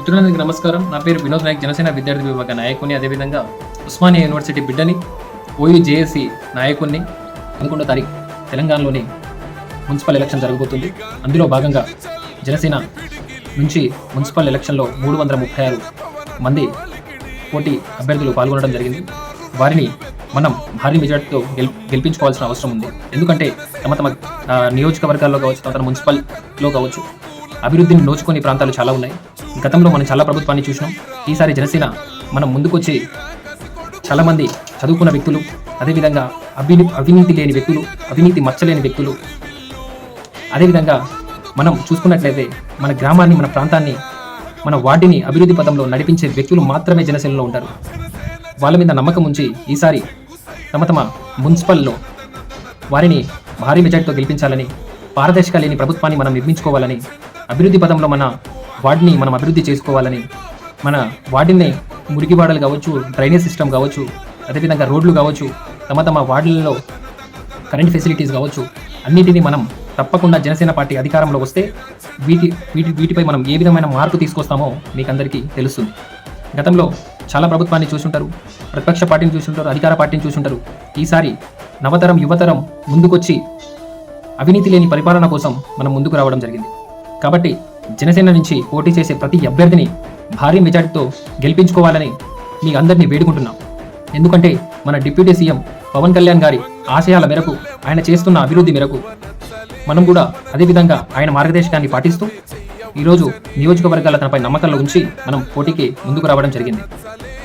మిత్రులందరికీ నమస్కారం. నా పేరు వినోద్ నాయక్, జనసేన విద్యార్థి విభాగ నాయకుని, అదేవిధంగా ఉస్మానియా యూనివర్సిటీ బిడ్డని, ఓయూ జేఏసీ నాయకుడిని. 11వ తారీఖు తెలంగాణలోని మున్సిపల్ ఎలక్షన్ జరగబోతుంది. అందులో భాగంగా జనసేన నుంచి మున్సిపల్ ఎలక్షన్లో 336 మంది పోటీ అభ్యర్థులు పాల్గొనడం జరిగింది. వారిని మనం భారీ మెజార్టీతో గెలిపించుకోవాల్సిన అవసరం ఉంది. ఎందుకంటే తమ తమ నియోజకవర్గాల్లో కావచ్చు, తమ మున్సిపల్లో కావచ్చు, అభివృద్ధిని నోచుకొని ప్రాంతాలు చాలా ఉన్నాయి. గతంలో మనం చాలా ప్రభుత్వాన్ని చూసినాం. ఈసారి జనసేన మనం ముందుకొచ్చి చాలామంది చదువుకున్న వ్యక్తులు, అదేవిధంగా అవినీతి లేని వ్యక్తులు, అవినీతి మచ్చలేని వ్యక్తులు, అదేవిధంగా మనం చూసుకున్నట్లయితే మన గ్రామాన్ని, మన ప్రాంతాన్ని, మన వార్డుని అభివృద్ధి పథంలో నడిపించే వ్యక్తులు మాత్రమే జనసేనలో ఉంటారు. వాళ్ళ మీద నమ్మకం ఉంచి ఈసారి తమ తమ మున్సిపల్లో వారిని భారీ మెజార్టీతో గెలిపించాలని, పారదర్శక లేని ప్రభుత్వాన్ని మనం నిర్మించుకోవాలని, అభివృద్ధి పథంలో మన వార్డుని మనం అభివృద్ధి చేసుకోవాలని, మన వార్డుని మురికివాడలు కావచ్చు, డ్రైనేజ్ సిస్టమ్ కావచ్చు, అదేవిధంగా రోడ్లు కావచ్చు, తమ తమ వార్డులలో కరెంట్ ఫెసిలిటీస్ కావచ్చు, అన్నిటినీ మనం తప్పకుండా జనసేన పార్టీ అధికారంలో వస్తే వీటిపై మనం ఏ విధమైన మార్పు తీసుకొస్తామో మీకు అందరికీ తెలుస్తుంది. గతంలో చాలా ప్రభుత్వాన్ని చూసుంటారు, ప్రతిపక్ష పార్టీని చూసుంటారు, అధికార పార్టీని చూసుంటారు. ఈసారి నవతరం, యువతరం ముందుకొచ్చి అవినీతి లేని పరిపాలన కోసం మనం ముందుకు రావడం జరిగింది. కాబట్టి జనసేన నుంచి పోటీ చేసే ప్రతి అభ్యర్థిని భారీ మెజార్టీతో గెలిపించుకోవాలని మీ అందరినీ వేడుకుంటున్నాం. ఎందుకంటే మన డిప్యూటీ సీఎం పవన్ కళ్యాణ్ గారి ఆశయాల మేరకు, ఆయన చేస్తున్న అభివృద్ధి మేరకు మనం కూడా అదేవిధంగా ఆయన మార్గదర్శకాన్ని పాటిస్తూ ఈరోజు నియోజకవర్గాల తనపై నమ్మకాల్లో ఉంచి మనం పోటీకి ముందుకు రావడం జరిగింది.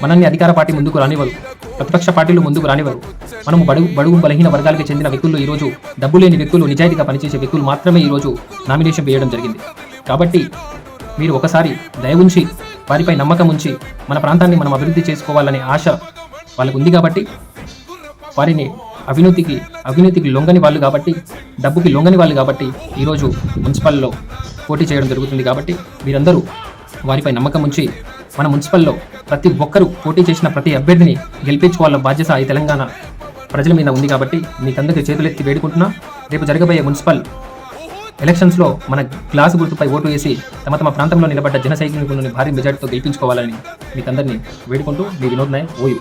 మనల్ని అధికార పార్టీ ముందుకు రానివ్వరు, ప్రతిపక్ష పార్టీలు ముందుకు రానివ్వరు. మనము బడుగు బలహీన వర్గాలకు చెందిన వ్యక్తులు, ఈరోజు డబ్బు లేని వ్యక్తులు, నిజాయితీగా పనిచేసే వ్యక్తులు మాత్రమే ఈరోజు నామినేషన్ వేయడం జరిగింది. కాబట్టి మీరు ఒకసారి దయ ఉంచి, వారిపై నమ్మకం ఉంచి, మన ప్రాంతాన్ని మనం అభివృద్ధి చేసుకోవాలనే ఆశ వాళ్ళకు ఉంది. కాబట్టి వారిని అవినీతికి లొంగని వాళ్ళు కాబట్టి, డబ్బుకి లొంగని వాళ్ళు కాబట్టి ఈరోజు మున్సిపల్లో పోటీ చేయడం జరుగుతుంది. కాబట్టి మీరందరూ వారిపై నమ్మకం ఉంచి మన మున్సిపల్లో ప్రతి ఒక్కరూ పోటీ చేసిన ప్రతి అభ్యర్థిని గెలిపించుకోవాల బాధ్యత ఈ తెలంగాణ ప్రజల మీద ఉంది. కాబట్టి మీకందరికీ చేతులెత్తి వేడుకుంటున్నా. రేపు జరగబోయే మున్సిపల్ ఎలక్షన్స్లో మన గ్లాసు గుర్తుపై ఓటు వేసి తమ తమ ప్రాంతంలో నిలబడ్డ జన సైనికులను భారీ మెజార్టీతో గెలిపించుకోవాలని మీకందరినీ వేడుకుంటూ, మీ వినోద్ నాయక్, ఓయూ.